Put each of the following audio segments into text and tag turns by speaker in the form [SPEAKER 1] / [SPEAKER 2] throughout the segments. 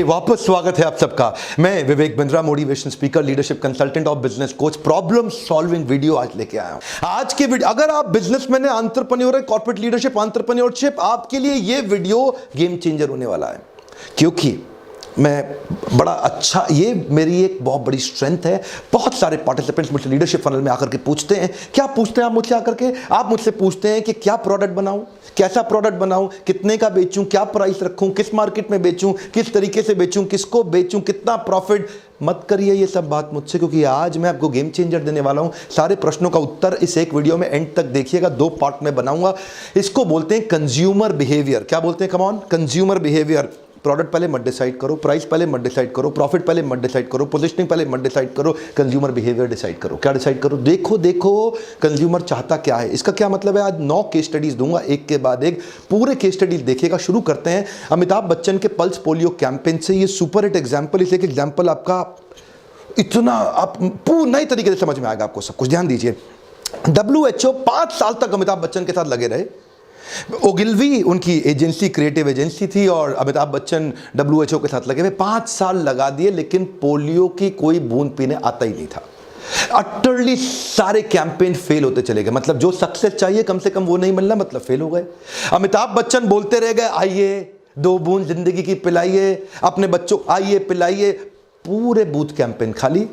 [SPEAKER 1] वापस स्वागत है आप सबका। मैं Vivek Bindra, motivation speaker, leadership consultant और business coach, problem solving video आज लेके आया हूं। आज की वीडियो, अगर आप बिजनेसमैन है, एंटरप्रेन्योर है, कॉर्पोरेट लीडरशिप, एंटरप्रेन्योरशिप, आपके लिए ये वीडियो गेम चेंजर होने वाला है। क्योंकि मैं बड़ा अच्छा, ये मेरी एक बहुत बड़ी स्ट्रेंथ है। बहुत सारे पार्टिसिपेंट्स मुझसे लीडरशिप फनल में आकर के पूछते हैं, क्या पूछते हैं आप मुझसे आकर के? आप मुझसे पूछते हैं कि क्या प्रोडक्ट बनाऊं, कैसा प्रोडक्ट बनाऊं, कितने का बेचूं, क्या प्राइस रखूं, किस मार्केट में बेचूं, किस तरीके से बेचूं, किसको बेचूं, कितना प्रॉफिट। मत करिए ये सब बात मुझसे, क्योंकि आज मैं आपको गेम चेंजर देने वाला हूं। सारे प्रश्नों का उत्तर इस एक वीडियो में एंड तक देखिएगा, 2 पार्ट में बनाऊंगा। इसको बोलते हैं कंज्यूमर बिहेवियर। क्या बोलते हैं? Come on, consumer behaviour. Product पहले मत डिसाइड करो, प्राइस पहले मत डिसाइड करो, प्रॉफिट पहले मत डिसाइड करो, पोजीशनिंग पहले मत डिसाइड करो, कंज्यूमर बिहेवियर डिसाइड करो। क्या डिसाइड करो? देखो कंज्यूमर चाहता क्या है। इसका क्या मतलब है? आज 9 केस स्टडीज दूंगा, एक के बाद एक। पूरे केस स्टडीज देखिएगा। शुरू करते हैं अमिताभ बच्चन के पल्स पोलियो कैंपेन से। ये सुपर हिट एग्जाम्पल, इसे एक एग्जाम्पल आपका इतना आप पूर्ण नए तरीके से समझ में आएगा आपको सब कुछ। ध्यान दीजिए, WHO 5 साल तक अमिताभ बच्चन के साथ लगे रहे। ओगिलवी उनकी एजेंसी, क्रिएटिव एजेंसी थी, और अमिताभ बच्चन WHO के साथ लगे हुए 5 साल लगा दिए, लेकिन पोलियो की कोई बूंद पीने आता ही नहीं था। अटरली सारे कैंपेन फेल होते चले गए। मतलब जो सक्सेस चाहिए कम से कम वो नहीं मिलना, मतलब फेल हो गए। अमिताभ बच्चन बोलते रह गए, आइए 2 बूंद जिंदगी की पिलाइए, अपने बच्चों आइए पिलाइए। पूरे बूथ कैंपेन खाली।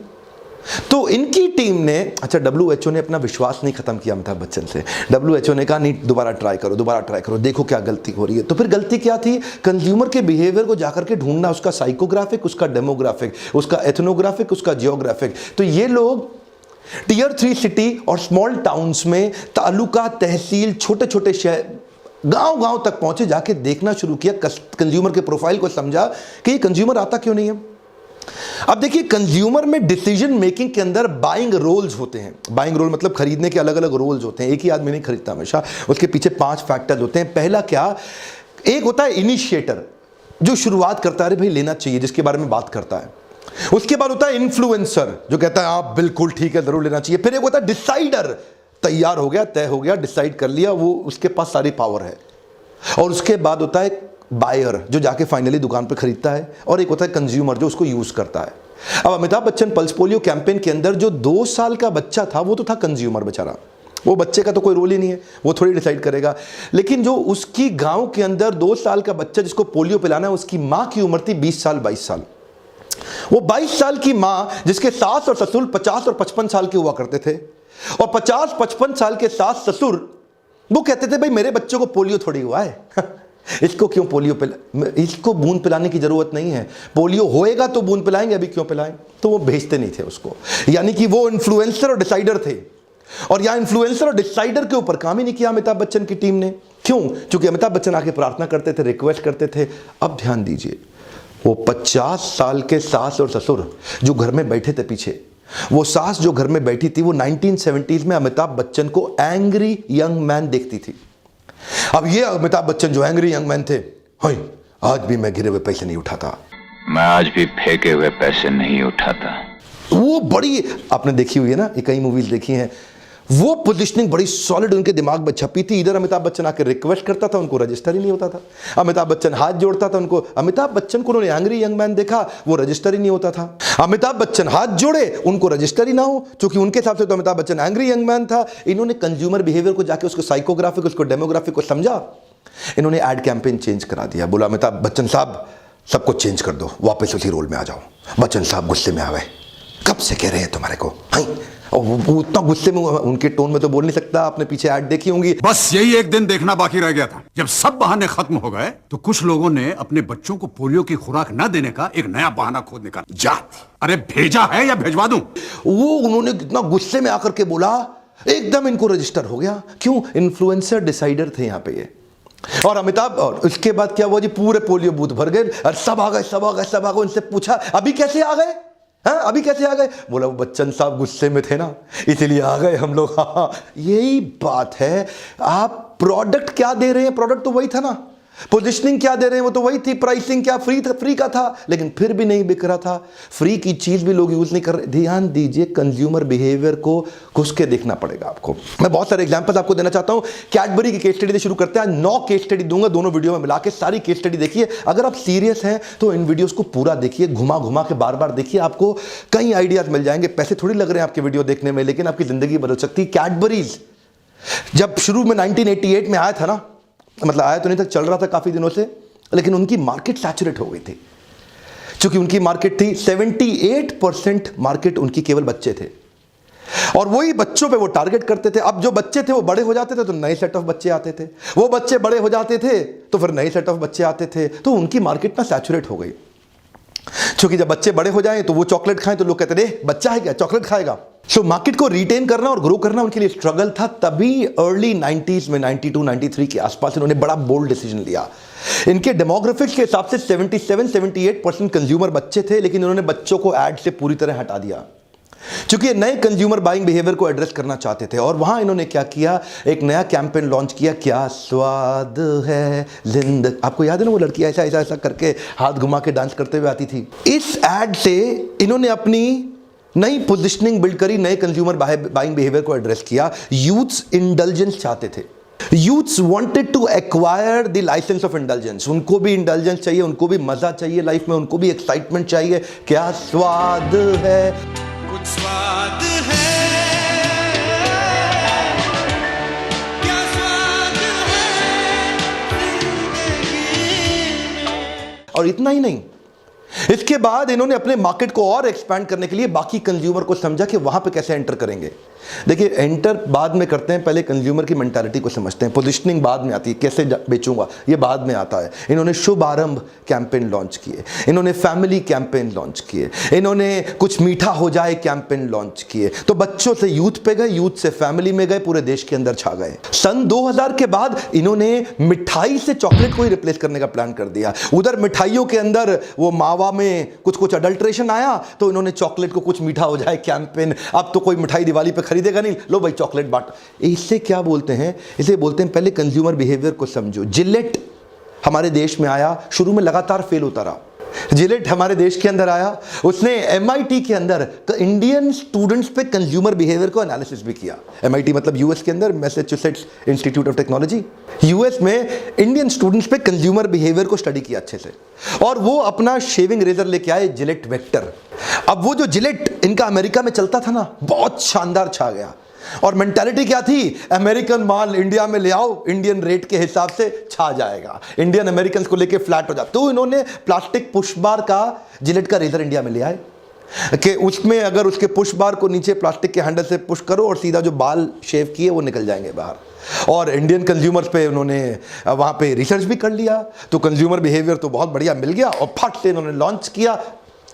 [SPEAKER 1] तो इनकी टीम ने, अच्छा, WHO ने अपना विश्वास नहीं खत्म किया अमिताभ बच्चन से। WHO ने कहा नहीं, दोबारा ट्राई करो, देखो क्या गलती हो रही है। तो फिर गलती क्या थी? कंज्यूमर के बिहेवियर को जाकर के ढूंढना, उसका साइकोग्राफिक, उसका डेमोग्राफिक, उसका एथनोग्राफिक, उसका जियोग्राफिक। तो ये लोग टियर 3 सिटी और स्मॉल टाउन्स में, तालुका, तहसील, छोटे छोटे शहर, गांव तक पहुंचे, जाके देखना शुरू किया, कंज्यूमर के प्रोफाइल को समझा कि ये कंज्यूमर आता क्यों नहीं है। अब देखिए, कंज्यूमर में डिसीजन मेकिंग के अंदर बाइंग रोल्स होते हैं। बाइंग रोल मतलब खरीदने के अलग अलग रोल्स होते हैं। एक ही आदमी नहीं खरीदता हमेशा, उसके पीछे 5 फैक्टर्स होते हैं। पहला क्या? एक होता है इनिशिएटर, जो शुरुआत करता है, भाई लेना चाहिए, जिसके बारे में बात करता है। उसके बाद होता है इन्फ्लुएंसर, जो कहता है आप बिल्कुल ठीक है, जरूर लेना चाहिए। फिर एक होता है डिसाइडर, तैयार हो गया, तय हो गया, डिसाइड कर लिया, वो उसके पास सारी पावर है। और उसके बाद होता है बायर, जो जाके फाइनली दुकान पर खरीदता है। और एक होता है कंज्यूमर, जो उसको यूज करता है। अब Amitabh Bachchan pulse polio campaign के अंदर जो 2 साल का बच्चा था, वो तो था कंज्यूमर बेचारा। वो बच्चे का तो कोई रोल ही नहीं है, वो थोड़ी डिसाइड करेगा। लेकिन जो उसकी गांव के अंदर 2 साल का बच्चा जिसको पोलियो पिलाना है, उसकी मां की उम्र थी 20 साल 22 साल। वो 22 साल की मां, जिसके सास और ससुर 50 और 55 साल के हुआ करते थे, और 50-55 साल के सास ससुर वो कहते थे भाई मेरे बच्चों को पोलियो थोड़ी हुआ है इसको क्यों पोलियो इसको बूंद पिलाने की जरूरत नहीं है, पोलियो होएगा तो बूंद पिलाएंगे, अभी क्यों पिलाएं। तो वो भेजते नहीं थे उसको। यानी कि वो इन्फ्लुएंसर और डिसाइडर थे। और यहां इन्फ्लुएंसर और डिसाइडर के ऊपर काम ही नहीं किया अमिताभ बच्चन की टीम ने। क्यों? क्योंकि अमिताभ बच्चन आके प्रार्थना करते थे, रिक्वेस्ट करते थे। अब ध्यान दीजिए, वो 50 साल के सास और ससुर जो घर में बैठे थे पीछे, वो सास जो घर में बैठी थी, वो 1970s में अमिताभ बच्चन को एंग्री यंग मैन देखती थी। अब ये अमिताभ बच्चन जो एंग्री यंग मैन थे, आज भी मैं गिरे हुए पैसे नहीं उठाता,
[SPEAKER 2] मैं आज भी फेंके हुए पैसे नहीं उठाता।
[SPEAKER 1] वो बड़ी, आपने देखी हुई है ना, ये कई मूवीज देखी हैं। वो पोजीशनिंग बड़ी सॉलिड उनके दिमाग में छपी थी। इधर अमिताभ बच्चन आके रिक्वेस्ट करता था, उनको रजिस्टर ही नहीं होता था। अमिताभ बच्चन हाथ जोड़ता था, उनको, अमिताभ बच्चन को उन्होंने एंग्री यंग मैन देखा, वो रजिस्टर ही नहीं होता था। अमिताभ बच्चन हाथ जोड़े, उनको रजिस्टर ही ना हो, क्योंकि उनके हिसाब से तो Amitabh Bachchan angry young man था। इन्होंने कंज्यूमर बिहेवियर को जाके, उसको साइकोग्राफिक, उसको डेमोग्राफिक को समझा। इन्होंने एड कैंपेन चेंज करा दिया। बोला अमिताभ बच्चन साहब सब कुछ चेंज कर दो, वापस उसी रोल में आ जाओ। बच्चन साहब गुस्से में आ गए, कब से कह रहे हैं तुम्हारे को, और वो उतना गुस्से में, उनके टोन में तो बोल नहीं सकता, आपने पीछे ऐड देखी होंगी।
[SPEAKER 3] बस यही एक दिन देखना बाकी रह गया था, जब सब बहाने खत्म हो गए तो कुछ लोगों ने अपने बच्चों को पोलियो की खुराक न देने का एक नया बहाना खोद निकाला। जा, अरे भेजा है या भेजवा दूं?
[SPEAKER 1] वो उन्होंने कितना गुस्से में आकर के बोला, एकदम इनको रजिस्टर हो गया। क्यों? इन्फ्लुएंसर डिसाइडर थे यहाँ पे ये। और अमिताभ, और उसके बाद क्या हुआ जी, पूरे पोलियो बूथ भर गए, और सब आ गए। उनसे पूछा अभी कैसे आ गए, अभी कैसे आ गए? बोला वो बच्चन साहब गुस्से में थे ना, इसीलिए आ गए हम लोग। हाँ, यही बात है। आप प्रोडक्ट क्या दे रहे हैं? प्रोडक्ट तो वही था ना। पोजिशनिंग क्या दे रहे हैं वो तो वही थी, प्राइसिंग क्या फ्री का था, लेकिन फिर भी नहीं बिक रहा था। फ्री की चीज भी लोग यूज नहीं कर रहे। ध्यान दीजिए, कंज्यूमर बिहेवियर को घुस के देखना पड़ेगा आपको। मैं बहुत सारे एग्जांपल्स आपको देना चाहता हूं। कैडबरी की केस स्टडी से शुरू करते हैं। 9 केस स्टडी दूंगा, दोनों वीडियो में मिला के सारी केस स्टडी देखिए। अगर आप सीरियस हैं तो इन वीडियोस को पूरा देखिए, घुमा घुमा के बार बार देखिए, आपको कई आइडियाज मिल जाएंगे। पैसे थोड़ी लग रहे हैं आपके वीडियो देखने में, लेकिन आपकी जिंदगी बदल सकती है। कैडबरीज जब शुरू में 1988 में आया था ना, मतलब आया तो नहीं था, चल रहा था काफी दिनों से, लेकिन उनकी मार्केट सैचुरेट हो गई थी। क्योंकि उनकी मार्केट थी 78% मार्केट उनकी केवल बच्चे थे, और वही बच्चों पे वो टारगेट करते थे। अब जो बच्चे थे वो बड़े हो जाते थे तो नए सेट ऑफ बच्चे आते थे, वो बच्चे बड़े हो जाते थे तो फिर नए सेट ऑफ बच्चे आते थे, तो उनकी मार्केट ना सैचुरेट हो गई। क्योंकि जब बच्चे बड़े हो जाएं तो वो चॉकलेट खाएं तो लोग कहते थे बच्चा है क्या चॉकलेट खाएगा। सो मार्केट को रिटेन करना और ग्रो करना उनके लिए स्ट्रगल था। तभी अर्ली 90s में 92 93 के आसपास इन्होंने बड़ा बोल्ड डिसीजन लिया। इनके डेमोग्राफिक्स के हिसाब से 77-78% कंज्यूमर बच्चे थे, लेकिन इन्होंने बच्चों को एड से पूरी तरह हटा दिया, क्योंकि नए कंज्यूमर बाइंग बिहेवियर को एड्रेस करना चाहते थे। और वहां इन्होंने क्या किया, एक नया कैंपेन लॉन्च किया, क्या स्वाद है जिंदगी। आपको याद है ना वो लड़की ऐसा ऐसा ऐसा करके हाथ घुमा के डांस करते हुए आती थी। इस एड से इन्होंने अपनी नई पोजिशनिंग बिल्ड करी, नए कंज्यूमर बाइंग बिहेवियर को एड्रेस किया। यूथ्स इंडल्जेंस चाहते थे। Youths wanted to acquire the licence of indulgence. उनको भी इंडल्जेंस चाहिए, उनको भी मजा चाहिए लाइफ में, उनको भी एक्साइटमेंट चाहिए। क्या स्वाद है,
[SPEAKER 4] कुछ स्वाद है, क्या स्वाद है जिंदगी में।
[SPEAKER 1] और इतना ही नहीं, इसके बाद इन्होंने अपने मार्केट को और एक्सपैंड करने के लिए बाकी कंज्यूमर को समझा कि वहां पे कैसे एंटर करेंगे। देखिए, एंटर बाद में करते हैं, पहले कंज्यूमर की मेंटालिटी को समझते हैं। पोजिशनिंग बाद में आती है, कैसे बेचूंगा ये बाद में आता है। इन्होंने शुभ आरंभ कैंपेन लॉन्च किए, इन्होंने फैमिली कैंपेन लॉन्च किए, इन्होंने कुछ मीठा हो जाए कैंपेन लॉन्च किए। तो बच्चों से यूथ पे गए, यूथ से फैमिली में गए, पूरे देश के अंदर छा गए। सन 2000 के बाद इन्होंने मिठाई से चॉकलेट को ही रिप्लेस करने का प्लान कर दिया। उधर मिठाइयों के अंदर वो मावा में कुछ अडल्ट्रेशन आया, तो इन्होंने चॉकलेट को कुछ मीठा हो जाए कैंपेन। अब तो कोई मिठाई दिवाली पे खरीदेगा नहीं, लो भाई चॉकलेट बांट। इससे क्या बोलते हैं, इसे बोलते हैं पहले कंज्यूमर बिहेवियर को समझो। जिलेट हमारे देश में आया, शुरू में लगातार फेल होता रहा। जिलेट हमारे देश के अंदर आया, उसने MIT के अंदर इंडियन स्टूडेंट्स पे कंज्यूमर बिहेवियर को एनालिसिस भी किया। MIT मतलब यूएस के अंदर, Massachusetts institute of technology. US में इंडियन स्टूडेंट्स पे कंज्यूमर बिहेवियर को स्टडी किया अच्छे से, और वो अपना शेविंग रेजर लेके आए, जिलेट वेक्टर। अब वो जो जिलेट इनका अमेरिका में चलता था ना, बहुत शानदार छा गया। और मेंटालिटी क्या थी, अमेरिकन माल इंडिया में ले आओ, इंडियन रेट के हिसाब से छा जाएगा, इंडियन अमेरिकन को लेके फ्लैट हो जाता। तो इन्होंने प्लास्टिक पुश बार का जिलेट का रेजर इंडिया में ले आए, कि उसमें अगर उसके पुश बार को नीचे प्लास्टिक के हैंडल से पुश करो और सीधा जो बाल शेव किए वो निकल जाएंगे बाहर। और इंडियन कंज्यूमर्स पे उन्होंने वहां पे रिसर्च भी कर लिया, तो कंज्यूमर बिहेवियर तो बहुत बढ़िया मिल गया, और फट से इन्होंने लॉन्च किया।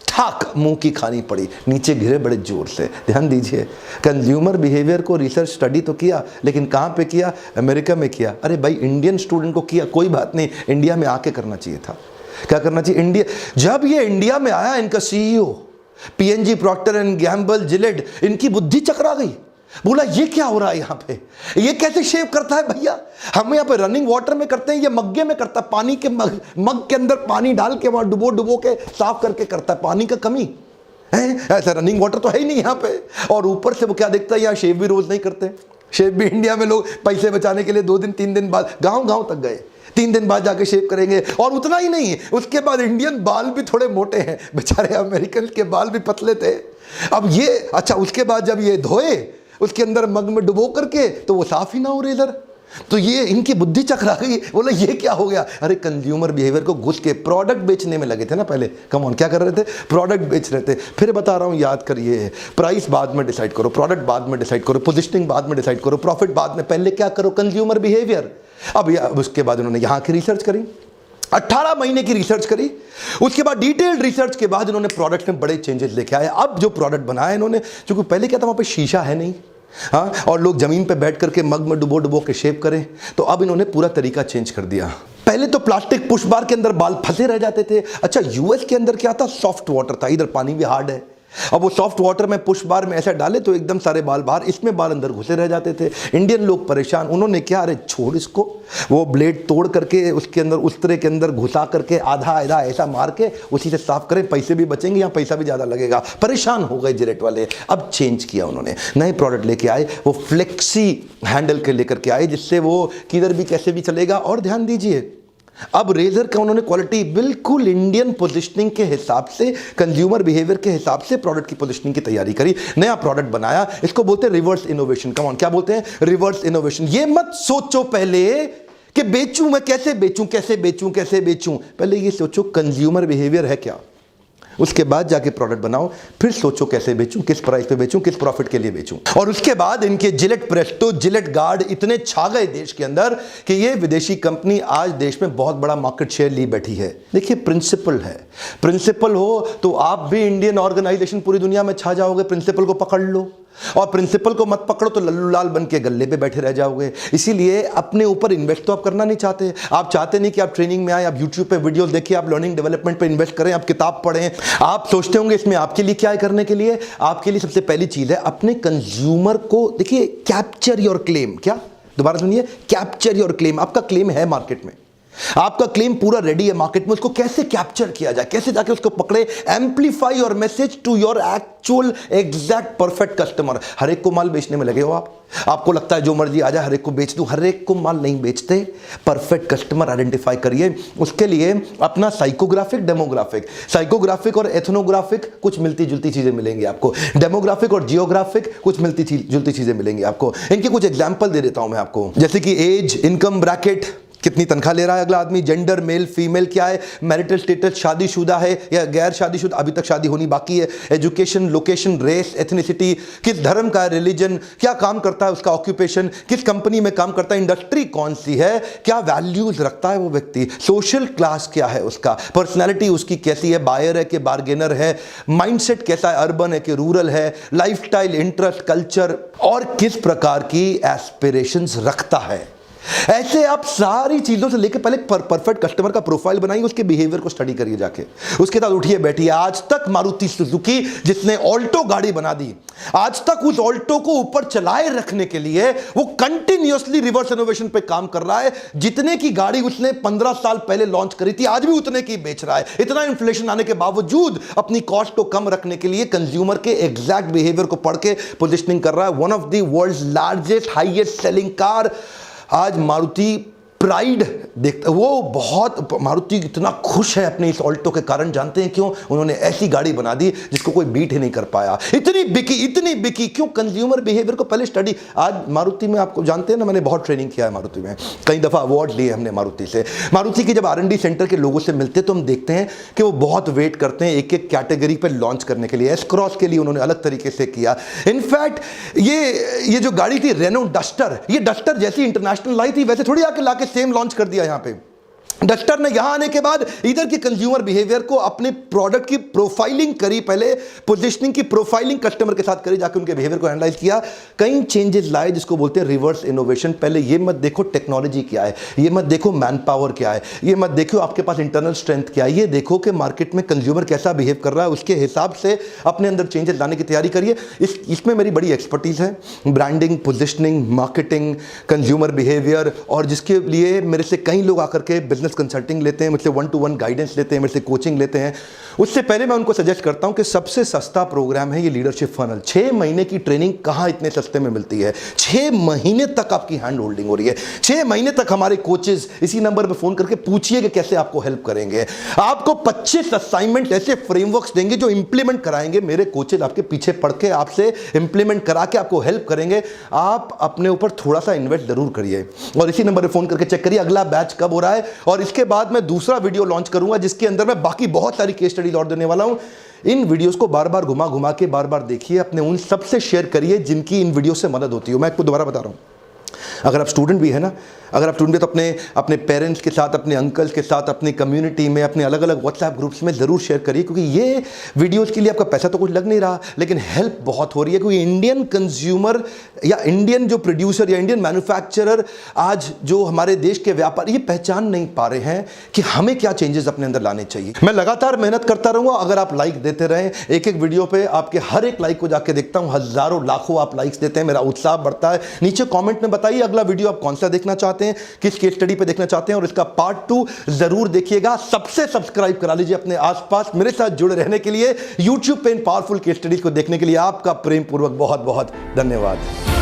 [SPEAKER 1] ठाक मुंह की खानी पड़ी, नीचे गिरे बड़े जोर से। ध्यान दीजिए, कंज्यूमर बिहेवियर को रिसर्च स्टडी तो किया, लेकिन कहां पे किया, अमेरिका में किया। अरे भाई, इंडियन स्टूडेंट को किया, कोई बात नहीं, इंडिया में आके करना चाहिए था। क्या करना चाहिए, इंडिया। जब ये इंडिया में आया, इनका CEO PNG, Procter and Gamble, Gillette, इनकी बुद्धि चकरा गई। बोला ये क्या हो रहा है यहाँ पे, ये कैसे शेव करता है भैया, हम यहाँ पे रनिंग वाटर में करते हैं, ये मग्गे में करता है, पानी के मग के अंदर पानी डाल के वहां डुबो के साफ करके करता है, पानी का कमी है, ऐसा रनिंग वाटर तो है ही नहीं यहाँ पे। और ऊपर से वो क्या देखता है, यहाँ शेव भी रोज नहीं करते। शेव भी इंडिया में लोग पैसे बचाने के लिए 2 दिन 3 दिन बाद गांव तक गए, 3 दिन बाद जाके शेव करेंगे। और उतना ही नहीं, उसके बाद इंडियन बाल भी थोड़े मोटे हैं, बेचारे अमेरिकन के बाल भी पतले थे। अब ये अच्छा, उसके बाद जब ये धोए, उसके अंदर मग में डुबो करके, तो वो साफ ही ना हो रेजर। तो ये इनकी बुद्धि चकरा गई, बोला ये क्या हो गया। अरे कंज्यूमर बिहेवियर को घुस के प्रोडक्ट बेचने में लगे थे ना पहले। कम ऑन, क्या कर रहे थे, प्रोडक्ट बेच रहे थे। फिर बता रहा हूं, याद करिए, प्राइस बाद में डिसाइड करो, प्रोडक्ट बाद में डिसाइड करो, पोजिशनिंग बाद में डिसाइड करो, प्रॉफिट बाद में, पहले क्या करो, कंज्यूमर बिहेवियर। अब उसके बाद उन्होंने यहाँ की रिसर्च करी, 18 महीने की रिसर्च करी। उसके बाद डिटेल्ड रिसर्च के बाद इन्होंने प्रोडक्ट में बड़े चेंजेस लेके आए। अब जो प्रोडक्ट बनाया इन्होंने, क्योंकि पहले क्या था, वहां पे शीशा है नहीं, हाँ, और लोग जमीन पे बैठ करके मग में डुबो के शेव करें, तो अब इन्होंने पूरा तरीका चेंज कर दिया। पहले तो प्लास्टिक पुश बार के अंदर बाल फंसे रह जाते थे। अच्छा, यूएस के अंदर क्या था, सॉफ्ट वाटर था, इधर पानी भी हार्ड है, अब वो सॉफ्ट वाटर में पुश बार में ऐसा डाले तो एकदम सारे बाल बाहर, इसमें बाल अंदर घुसे रह जाते थे। इंडियन लोग परेशान। उन्होंने क्या, अरे छोड़ इसको, वो ब्लेड तोड़ करके उसके अंदर उस तरह के अंदर घुसा करके आधा आधा ऐसा मार के उसी से साफ करें, पैसे भी बचेंगे, यहाँ पैसा भी ज़्यादा लगेगा। परेशान हो गए जिलेट वाले। अब चेंज किया उन्होंने, नए प्रोडक्ट लेके आए, वो फ्लेक्सी हैंडल के लेकर के आए जिससे वो किधर भी कैसे भी चलेगा। और ध्यान दीजिए, अब रेजर का उन्होंने क्वालिटी बिल्कुल इंडियन पोजीशनिंग के हिसाब से, कंज्यूमर बिहेवियर के हिसाब से प्रोडक्ट की पोजीशनिंग की तैयारी करी, नया प्रोडक्ट बनाया। इसको बोलते हैं रिवर्स इनोवेशन। कम ऑन, क्या बोलते हैं? Reverse innovation. ये मत सोचो पहले कि बेचूं मैं, कैसे बेचूं, कैसे बेचूं, कैसे बेचूं। पहले ये सोचो कंज्यूमर बिहेवियर है क्या, उसके बाद जाके प्रोडक्ट बनाओ, फिर सोचो कैसे बेचूं, किस प्राइस पे बेचूं, किस प्रॉफिट के लिए बेचूं। और उसके बाद इनके जिलेट प्रेस्टो, जिलेट गार्ड इतने छा गए देश के अंदर कि ये विदेशी कंपनी आज देश में बहुत बड़ा मार्केट शेयर ली बैठी है। देखिए, प्रिंसिपल है। प्रिंसिपल हो तो आप भी इंडियन ऑर्गेनाइजेशन पूरी दुनिया में छा जाओगे। प्रिंसिपल को पकड़ लो, और प्रिंसिपल को मत पकड़ो तो लल्लू लाल बन के गल्ले पे बैठे रह जाओगे। इसीलिए अपने ऊपर इन्वेस्ट तो आप करना नहीं चाहते। आप चाहते नहीं कि आप ट्रेनिंग में आए, आप यूट्यूब पे वीडियोस देखिए, आप लर्निंग डेवलपमेंट पे इन्वेस्ट करें, आप किताब पढ़ें। आप सोचते होंगे इसमें आपके लिए क्या है करने के लिए। आपके लिए सबसे पहली चीज है अपने कंज्यूमर को, देखिए, कैप्चर योर क्लेम। क्या? दोबारा सुनिए, कैप्चर योर क्लेम। आपका क्लेम है मार्केट में, आपका क्लेम पूरा रेडी है मार्केट में, उसको कैसे कैप्चर किया जाए, कैसे जाके उसको पकड़े। Amplify your message to your actual exact perfect customer. हर एक को माल बेचने में लगे हो आप। आपको लगता है जो मर्जी आ जाए हर एक को बेच दूं। हर एक को माल नहीं बेचते। परफेक्ट कस्टमर आइडेंटिफाई करिए। उसके लिए अपना साइकोग्राफिक, डेमोग्राफिक, साइकोग्राफिक और एथनोग्राफिक कुछ मिलती जुलती चीजें मिलेंगी आपको। डेमोग्राफिक और जियोग्राफिक कुछ मिलती जुलती चीजें मिलेंगी आपको। इनके कुछ एग्जाम्पल दे देता हूं मैं आपको, जैसे कि एज, इनकम ब्रैकेट, कितनी तनख्वाह ले रहा है अगला आदमी, जेंडर, मेल फीमेल क्या है, मैरिटल स्टेटस, शादीशुदा है या गैर शादीशुदा, अभी तक शादी होनी बाकी है, एजुकेशन, लोकेशन, रेस, एथनिसिटी, किस धर्म का है, रिलीजन, क्या काम करता है उसका ऑक्यूपेशन, किस कंपनी में काम करता है, इंडस्ट्री कौन सी है, क्या वैल्यूज रखता है वो व्यक्ति, सोशल क्लास क्या है उसका, पर्सनैलिटी उसकी कैसी है, बायर है कि बार्गेनर है, माइंडसेट कैसा है, अर्बन है कि रूरल है, लाइफस्टाइल, इंटरेस्ट, कल्चर, और किस प्रकार की एस्पिरेशंस रखता है। ऐसे आप सारी चीजों से लेकर पहले परफेक्ट कस्टमर का प्रोफाइल बनाइए, उसके बिहेवियर को स्टडी करिए जाके, उसके साथ उठिए बैठिए। आज तक मारुति सुजुकी जिसने ऑल्टो गाड़ी बना दी, आज तक उस ऑल्टो को ऊपर चलाए रखने के लिए वो कंटिन्यूअसली रिवर्स इनोवेशन पे काम कर रहा है। जितने की गाड़ी उसने 15 साल पहले लॉन्च करी थी, आज भी उतने की बेच रहा है। इतना इन्फ्लेशन आने के बावजूद अपनी कॉस्ट को कम रखने के लिए कंज्यूमर के एग्जैक्ट बिहेवियर को पढ़ के पोजिशनिंग कर रहा है। One of the world's largest highest selling car आज मारुति प्राइड देखता, वो बहुत, मारुति इतना खुश है अपने इस ऑल्टो के कारण। जानते हैं क्यों? उन्होंने ऐसी गाड़ी बना दी जिसको कोई बीट ही नहीं कर पाया। इतनी बिकी क्यों? कंज्यूमर बिहेवियर को पहले स्टडी। आज मारुति में, आपको जानते हैं ना, मैंने बहुत ट्रेनिंग किया है मारुति में, कई दफा अवार्ड लिए हमने मारुति से। मारुति के जब R&D सेंटर के लोगों से मिलते हैं तो हम देखते हैं कि वो बहुत वेट करते हैं एक एक कैटेगरी पर लॉन्च करने के लिए। एस क्रॉस के लिए उन्होंने अलग तरीके से किया। इनफैक्ट ये जो गाड़ी थी रेनो डस्टर, ये डस्टर जैसी इंटरनेशनल लाई थी वैसे थोड़ी आके लाके सेम लॉन्च कर दिया यहां पे। डस्टर ने यहां आने के बाद इधर की कंज्यूमर बिहेवियर को, अपने प्रोडक्ट की प्रोफाइलिंग करी, पहले पोजीशनिंग की प्रोफाइलिंग कस्टमर के साथ करी, जाके उनके बिहेवियर को एनालाइज किया, कई चेंजेस लाए जिसको बोलते हैं रिवर्स इनोवेशन। पहले ये मत देखो टेक्नोलॉजी क्या है, ये मत देखो मैन पावर क्या है, ये मत देखो आपके पास इंटरनल स्ट्रेंथ क्या है, ये देखो कि मार्केट में कंज्यूमर कैसा बिहेव कर रहा है, उसके हिसाब से अपने अंदर चेंजेस लाने की तैयारी करिए। इसमें मेरी बड़ी एक्सपर्टीज है, branding, positioning, marketing, consumer behaviour, और जिसके लिए मेरे से कई लोग आकर के बिजनेस कंसल्टिंग लेते हैं, मुझसे 1-to-1 गाइडेंस लेते हैं, मेरे से कोचिंग लेते हैं। उससे पहले मैं उनको सजेस्ट करता हूं कि सबसे सस्ता प्रोग्राम है ये लीडरशिप फनल। 6 महीने की ट्रेनिंग कहां इतने सस्ते में मिलती है। 6 महीने तक आपकी हैंड होल्डिंग हो रही है। 6 महीने तक हमारे कोचेस इसी नंबर पर फोन करके पूछिए कि कैसे आपको हेल्प करेंगे। आपको 25 असाइनमेंट ऐसे फ्रेमवर्क्स देंगे जो इंप्लीमेंट कराएंगे। मेरे कोचेस आपके पीछे पड़ के आपसे इंप्लीमेंट करा के आपको हेल्प करेंगे। आप अपने ऊपर थोड़ा सा इन्वेस्ट जरूर करिए और इसी नंबर पर फोन करके चेक करिए अगला बैच कब हो रहा है। और इसके बाद मैं दूसरा वीडियो लॉन्च करूंगा जिसके अंदर मैं बाकी बहुत सारी केस स्टडीज और देने वाला हूं। इन वीडियोस को बार बार घुमा के बार बार देखिए, अपने उन सबसे शेयर करिए जिनकी इन वीडियो से मदद होती हो। मैं आपको दोबारा बता रहा हूं, अगर आप स्टूडेंट भी है ना, अगर आप स्टूडेंट भी, तो अपने अपने पेरेंट्स के साथ, अपने अंकल्स के साथ, अपनी कम्युनिटी में, अपने अलग अलग व्हाट्सएप ग्रुप्स में ज़रूर शेयर करिए, क्योंकि ये वीडियोज़ के लिए आपका पैसा तो कुछ लग नहीं रहा, लेकिन हेल्प बहुत हो रही है। क्योंकि इंडियन कंज्यूमर या इंडियन जो प्रोड्यूसर या इंडियन मैन्युफैक्चरर आज जो हमारे देश के व्यापारी ये पहचान नहीं पा रहे हैं कि हमें क्या चेंजेस अपने अंदर लाने चाहिए। मैं लगातार मेहनत करता रहूँगा, अगर आप लाइक देते रहें, एक एक वीडियो पे आपके हर एक लाइक को जाके देखता हूँ, हज़ारों लाखों आप लाइक्स देते हैं, मेरा उत्साह बढ़ता है। नीचे कमेंट में बताइए अगला वीडियो आप कौन सा देखना चाहते हैं, किस केस स्टडी पे देखना चाहते हैं, और इसका पार्ट 2 जरूर देखिएगा। सबसे सब्सक्राइब करा लीजिए अपने आसपास। मेरे साथ जुड़े रहने के लिए, YouTube पे इन पावरफुल केस स्टडीज को देखने के लिए आपका प्रेम पूर्वक बहुत बहुत धन्यवाद।